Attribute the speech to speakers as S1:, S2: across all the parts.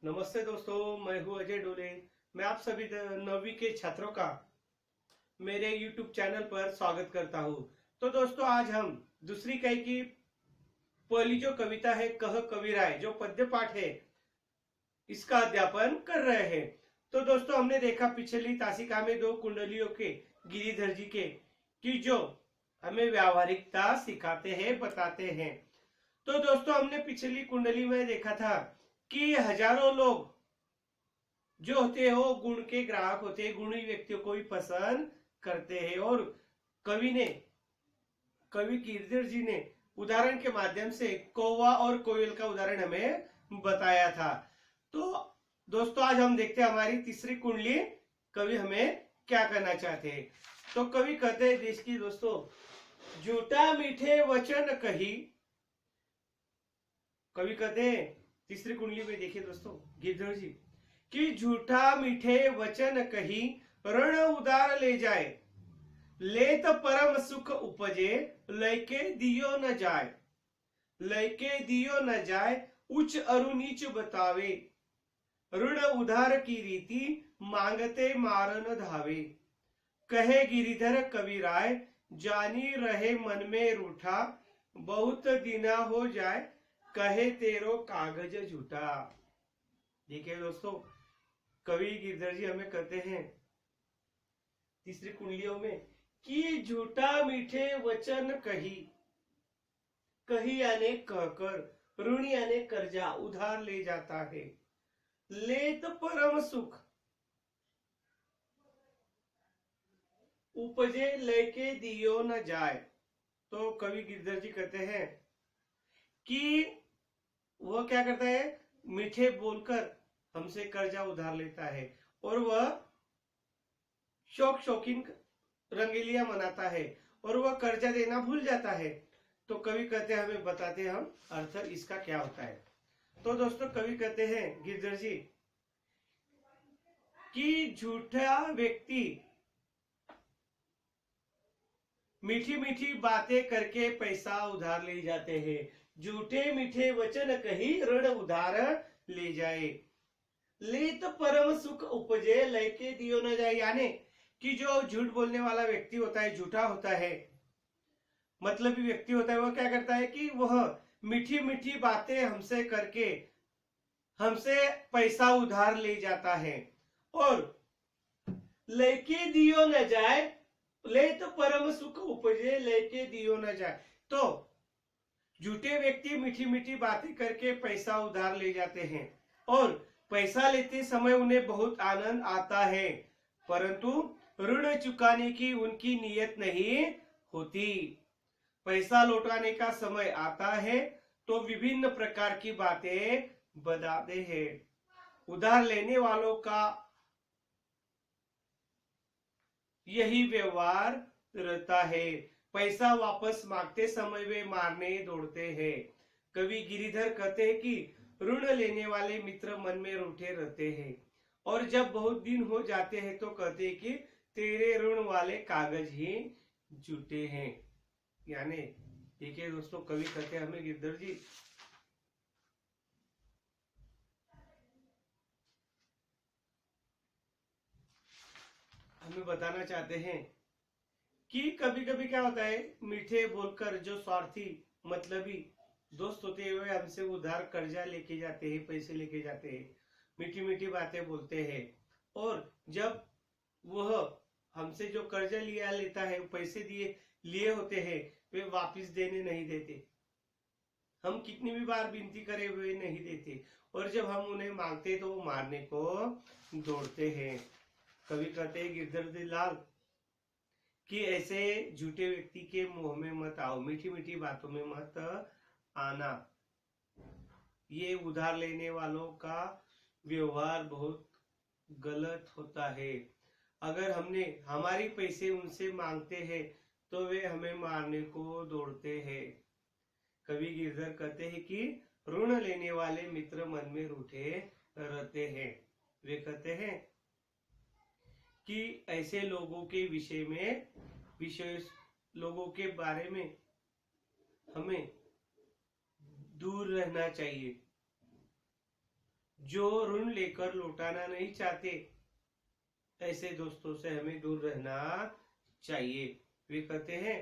S1: नमस्ते दोस्तों, मैं हूं अजय डोले। मैं आप सभी 9वीं के छात्रों का मेरे YouTube चैनल पर स्वागत करता हूं। तो दोस्तों, आज हम दूसरी कई की पहली जो कविता है कह कबीराय, जो पद्य पाठ है, इसका अध्यापन कर रहे हैं। तो दोस्तों, हमने देखा पिछली तासिका में दो कुंडलियों के गिरिधर जी के कि जो हमें व्यावहारिकता सिखाते हैं, बताते हैं। तो दोस्तों, हमने पिछली कुंडली में देखा था कि हजारों लोग जो होते हैं वो गुण के ग्राहक होते हैं, गुणी व्यक्तियों को ही पसंद करते हैं। और कवि गिरधर जी ने उदाहरण के माध्यम से कौवा और कोयल का उदाहरण हमें बताया था। तो दोस्तों, आज हम देखते हैं हमारी तीसरी कुंडली, कवि हमें क्या करना चाहते हैं। तो कवि कहते हैं देश की दोस्तों, झूठा मीठे वचन कही। कवि कहते हैं तीसरी कुंडली में, देखिए दोस्तों, गिरधर जी कि झूठा मीठे वचन कही रण उदार ले जाए, लेत परम सुख उपजे लयके दियो न जाए। लयके दियो न जाए उच्च अरु नीच बतावे, ऋण उधार की रीति मांगते मारन धावे। कहे गिरिधर कबीराय जानी रहे मन में रूठा, बहुत दिना हो जाए कहे तेरो कागज झूठा। देखिए दोस्तों, कवि गिरधर जी हमें कहते हैं तीसरी कुंडलियों में कि झूठा मीठे वचन कही, कही यानी कहकर, ऋण यानी कर्जा उधार ले जाता है, लेत परम सुख उपजे लेके दियो न जाए। तो कवि गिरधर जी कहते हैं कि वह क्या करता है, मीठे बोलकर हमसे कर्जा उधार लेता है और वह शौकीन रंगीलियां मनाता है और वह कर्जा देना भूल जाता है। तो कवि कहते हैं, हमें बताते हैं हम अर्थ इसका क्या होता है। तो दोस्तों, कवि कहते हैं गिरधर जी कि झूठा व्यक्ति मीठी मीठी बातें करके पैसा उधार ले जाते हैं, झूठे मीठे वचन कही ऋण उधार ले जाए, लेत परम सुख उपजे लयके दियो न जाए। यानी कि जो झूठ बोलने वाला व्यक्ति होता है, झूठा होता है, मतलबी व्यक्ति होता है, वह क्या करता है कि वह मीठी मीठी बातें हमसे करके हमसे पैसा उधार ले जाता है और लेके दियो न जाए, ले तो परम सुख उपजे लेके दियो न जाए। तो झूठे व्यक्ति मीठी मीठी बातें करके पैसा उधार ले जाते हैं और पैसा लेते समय उन्हें बहुत आनंद आता है, परंतु ऋण चुकाने की उनकी नीयत नहीं होती। पैसा लौटाने का समय आता है तो विभिन्न प्रकार की बातें बताते हैं। उधार लेने वालों का यही व्यवहार रहता है, पैसा वापस मांगते समय वे मारने दौड़ते हैं। कवि गिरिधर कहते हैं कि ऋण लेने वाले मित्र मन में रूठे रहते हैं और जब बहुत दिन हो जाते हैं तो कहते हैं कि तेरे ऋण वाले कागज ही झूठे हैं। यानी देखिए दोस्तों, कवि कहते हैं हमें गिरधर जी हमें बताना चाहते हैं कि कभी कभी क्या होता है, मीठे बोलकर जो स्वार्थी मतलबी दोस्त होते हैं वे हमसे उधार कर्जा लेके जाते हैं, पैसे लेके जाते हैं, मीठी मीठी बातें बोलते हैं और जब वह हमसे जो कर्जा लिया लेता है, पैसे दिए लिए होते हैं, वे वापस देने नहीं देते। हम कितनी भी बार विनती करे हुए नहीं देते और जब हम उन्हें मांगते तो वो मारने को दौड़ते हैं। कवि कहते हैं गिरधर लाल कि ऐसे झूठे व्यक्ति के मुंह में मत आओ, मीठी मीठी बातों में मत आना। ये उधार लेने वालों का व्यवहार बहुत गलत होता है। अगर हमने हमारी पैसे उनसे मांगते हैं तो वे हमें मारने को दौड़ते हैं। कवि गिरधर कहते हैं कि ऋण लेने वाले मित्र मन में रूठे रहते हैं। वे कहते हैं कि ऐसे लोगों के विशेष लोगों के बारे में हमें दूर रहना चाहिए। जो ऋण लेकर लौटाना नहीं चाहते, ऐसे दोस्तों से हमें दूर रहना चाहिए। वे कहते हैं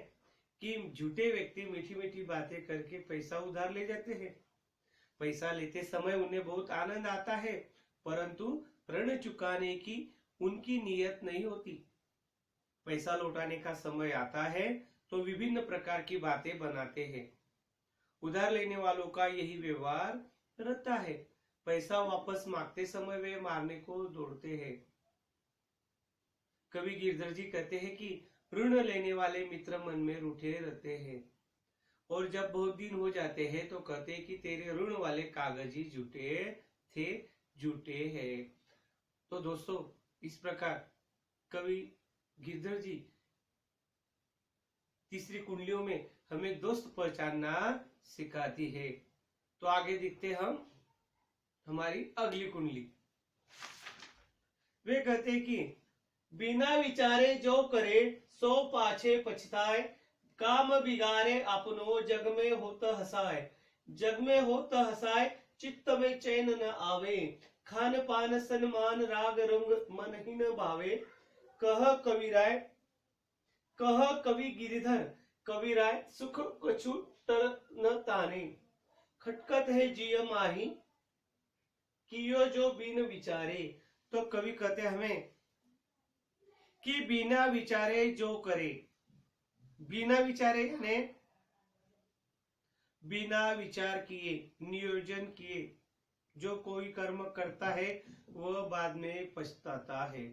S1: कि झूठे व्यक्ति मीठी मीठी बातें करके पैसा उधार ले जाते हैं। पैसा लेते समय उन्हें बहुत आनंद आता है, परंतु ऋण चुकाने की उनकी नीयत नहीं होती। पैसा लौटाने का समय आता है तो विभिन्न प्रकार की बातें बनाते हैं। उधार लेने वालों का यही व्यवहार रहता है। पैसा वापस मांगते समय वे मारने को दौड़ते हैं। कवि गिरधर जी कहते हैं कि ऋण लेने वाले मित्र मन में रूठे रहते हैं, और जब बहुत दिन हो जाते हैं तो कहते हैं कि तेरे ऋण वाले कागज ही झूठे थे, झूठे हैं। तो दोस्तों, इस प्रकार कवि गिरधर जी तीसरी कुंडलियों में हमें दोस्त पहचानना सिखाती है। तो आगे देखते हम हमारी अगली कुंडली। वे कहते हैं कि बिना विचारे जो करे सो पाछे पछताए, काम बिगाड़े अपनो जग में होत हसाए, जग में होत हसाए चित्त में चैन न आवे, खान पान सन्मान राग रंग मन ही न भावे, कह कविराय कह कवि गिरिधर कविराय सुख कछु तर न ताने, खटकत है जिय माही कियो जो बिन विचारे। तो कवि कहते हमें कि बिना विचारे जो करे, बिना विचारे यानी बिना विचार किए, नियोजन किए जो कोई कर्म करता है वह बाद में पछताता है।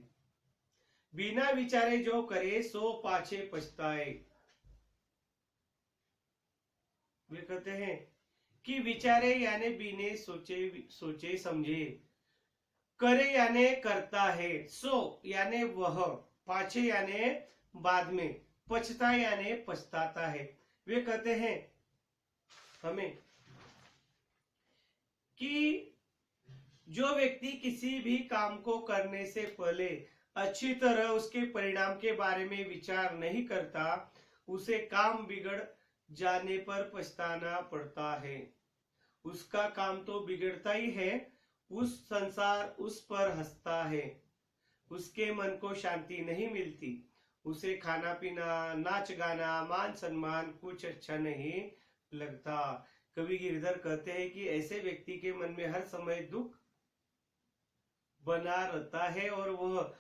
S1: बिना विचारे जो करे सो पाछे पछताए। वे कहते हैं कि विचारे यानी बिने सोचे समझे, करे यानी करता है, सो यानी वह, पाछे यानी बाद में, पछता यानी पछताता है। वे कहते हैं हमें कि जो व्यक्ति किसी भी काम को करने से पहले अच्छी तरह उसके परिणाम के बारे में विचार नहीं करता, उसे काम बिगड़ जाने पर पछताना पड़ता है। उसका काम तो बिगड़ता ही है, उस संसार उस पर हंसता है, उसके मन को शांति नहीं मिलती, उसे खाना पीना, नाच गाना, मान सम्मान कुछ अच्छा नहीं लगता। कवि गिरधर कहते हैं कि ऐसे व्यक्ति के मन में हर समय दुख बना रहता है और वह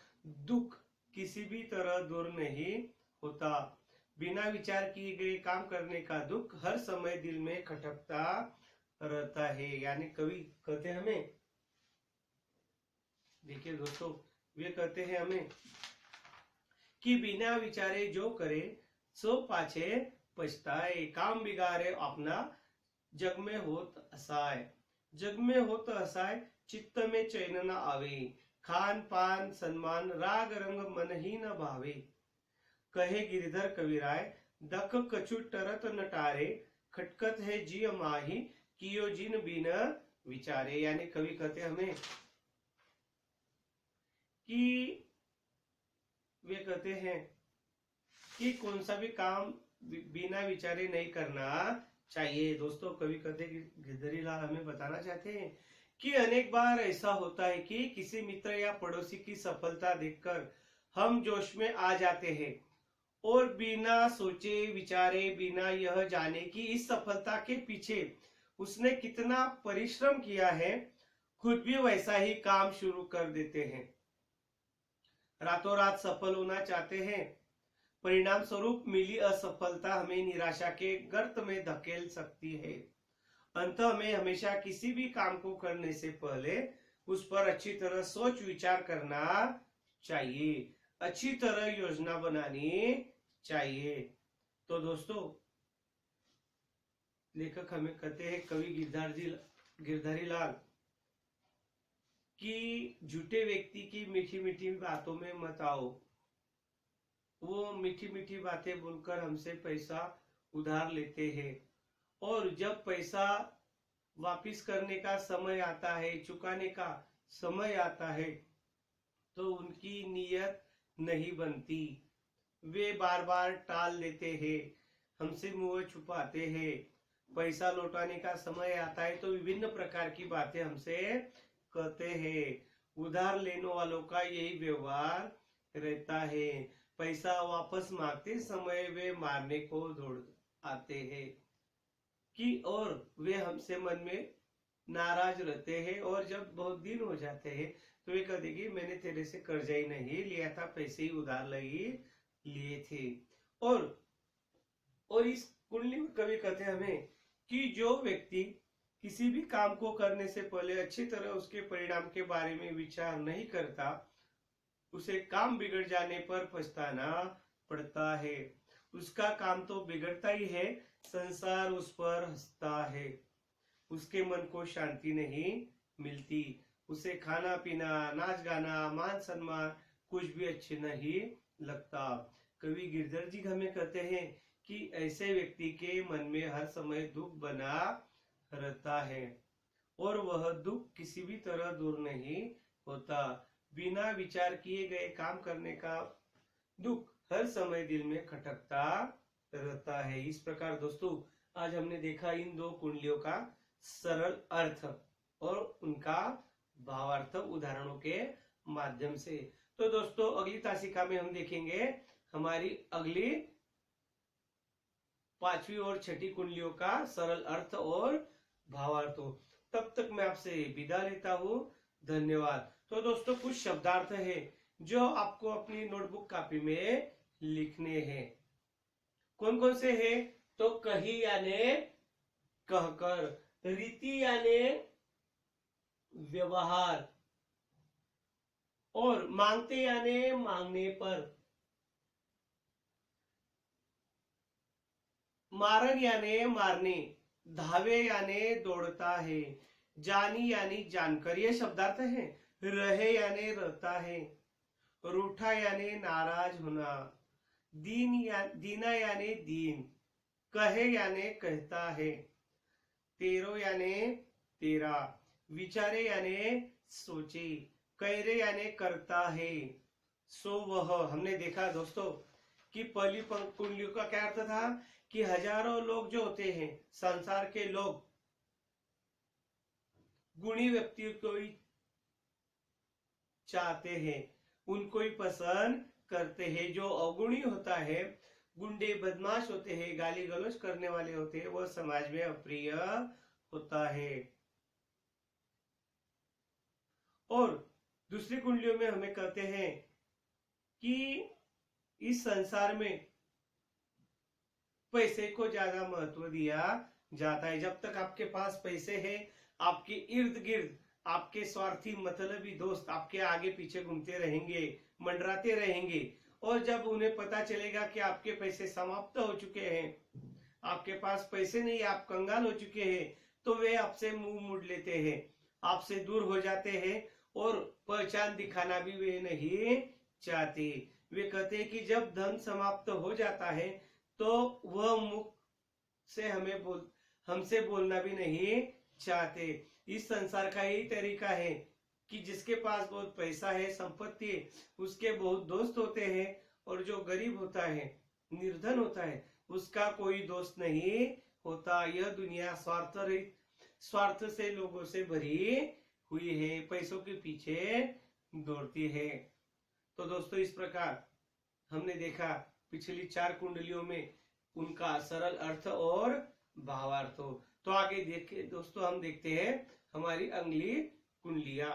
S1: दुख किसी भी तरह दूर नहीं होता। बिना विचार किए गए काम करने का दुख हर समय दिल में खटकता रहता है। यानी कवि कहते हैं हमें, देखिए दोस्तों, वे कहते हैं हमें कि बिना विचारे जो करे सो पाछे पछताए, काम बिगाड़े अपना जग में होत हसाए, जग में होत हसाए चित्त में चैन न आवे, खान पान सन्मान राग रंग मन ही न भावे, कहे गिरधर कविराय दख कछु टरत न टारे, खटकत है जिय माही कियो जिन बिन विचारे। यानी कवि कहते हमें कि वे कहते हैं कि कौन सा भी काम बिना विचारे नहीं करना चाहिए। दोस्तों, कवि कहते गिरधरी लाल हमें बताना चाहते हैं कि अनेक बार ऐसा होता है कि किसी मित्र या पड़ोसी की सफलता देखकर हम जोश में आ जाते हैं और बिना सोचे विचारे, बिना यह जाने कि इस सफलता के पीछे उसने कितना परिश्रम किया है, खुद भी वैसा ही काम शुरू कर देते हैं। रातों रात सफल होना चाहते हैं, परिणाम स्वरूप मिली असफलता हमें निराशा के गर्त में धकेल सकती है। अंत में हमेशा किसी भी काम को करने से पहले उस पर अच्छी तरह सोच विचार करना चाहिए, अच्छी तरह योजना बनानी चाहिए। तो दोस्तों, लेखक हमें कहते हैं कवि गिरधारी लाल कि झूठे व्यक्ति की मीठी मीठी बातों में मत आओ। वो मीठी मीठी बातें बोलकर हमसे पैसा उधार लेते हैं, और जब पैसा वापिस करने का समय आता है, चुकाने का समय आता है, तो उनकी नीयत नहीं बनती। वे बार बार टाल देते हैं, हमसे मुंह छुपाते हैं। पैसा लौटाने का समय आता है तो विभिन्न प्रकार की बातें हमसे कहते हैं उधार लेने वालों का यही व्यवहार रहता है। पैसा वापस मांगते समय वे मारने को दौड़ आते हैं कि और वे हमसे मन में नाराज रहते हैं, और जब बहुत दिन हो जाते हैं तो वे कहते कि मैंने तेरे से कर्जा ही नहीं लिया था, पैसे ही उधार लिए थे। और इस कुंडली में कवि कहते हैं हमें कि जो व्यक्ति किसी भी काम को करने से पहले अच्छी तरह उसके परिणाम के बारे में विचार नहीं करता, उसे काम बिगड़ जाने पर पछताना पड़ता है। उसका काम तो बिगड़ता ही है, संसार उस पर हंसता है, उसके मन को शांति नहीं मिलती, उसे खाना पीना, नाच गाना, मान सम्मान कुछ भी अच्छे नहीं लगता। कवि गिरधर जी हमें कहते हैं कि ऐसे व्यक्ति के मन में हर समय दुख बना रहता है और वह दुख किसी भी तरह दूर नहीं होता। बिना विचार किए गए काम करने का दुख हर समय दिल में खटकता रहता है। इस प्रकार दोस्तों आज हमने देखा इन दो कुंडलियों का सरल अर्थ और उनका भावार्थ उदाहरणों के माध्यम से। तो दोस्तों अगली तासिका में हम देखेंगे हमारी अगली 5वीं और 6ठी कुंडलियों का सरल अर्थ और भावार्थ। तब तक मैं आपसे विदा लेता हूँ। धन्यवाद। तो दोस्तों कुछ शब्दार्थ है जो आपको अपनी नोटबुक कॉपी में लिखने हैं। कौन कौन से हैं? तो कही यानी कहकर, रीति यानी व्यवहार, और मांगते यानी मांगने पर, मारन यानी मारने, धावे यानी दौड़ता है, जानी यानी जानकर, ये शब्दार्थ है। रहे यानी रहता है, रूठा यानी नाराज होना, दीना यानी दीन, कहे यानी कहता है, तेरो यानी तेरा, विचारे यानी सोचे, करे यानी करता है, सो वह। हमने देखा दोस्तों कि पहली कुंडलियों का क्या अर्थ था कि हजारों लोग जो होते हैं संसार के लोग गुणी व्यक्ति को ही चाहते हैं, उनको ही पसंद करते हैं। जो अगुणी होता है, गुंडे बदमाश होते हैं, गाली गलौज करने वाले होते हैं, वह समाज में अप्रिय होता है। और दूसरी कुंडलियों में हमें कहते हैं कि इस संसार में पैसे को ज्यादा महत्व दिया जाता है। जब तक आपके पास पैसे हैं, आपके इर्द गिर्द आपके स्वार्थी मतलबी दोस्त आपके आगे पीछे घूमते रहेंगे, मंडराते रहेंगे, और जब उन्हें पता चलेगा कि आपके पैसे समाप्त हो चुके हैं, आपके पास पैसे नहीं, आप कंगाल हो चुके हैं, तो वे आपसे मुंह मोड़ लेते हैं, आपसे दूर हो जाते हैं, और पहचान दिखाना भी वे नहीं चाहते। वे कहते हैं कि जब धन समाप्त हो जाता है तो वह मुख से हमसे बोलना भी नहीं चाहते। इस संसार का यही तरीका है कि जिसके पास बहुत पैसा है, संपत्ति है, उसके बहुत दोस्त होते हैं, और जो गरीब होता है, निर्धन होता है, उसका कोई दोस्त नहीं होता। यह दुनिया स्वार्थ से लोगों से भरी हुई है, पैसों के पीछे दौड़ती है। तो दोस्तों इस प्रकार हमने देखा पिछली 4 कुंडलियों में उनका सरल अर्थ और भावार्थ। तो आगे देखे दोस्तों हम देखते हैं हमारी अगली कुंडलियां।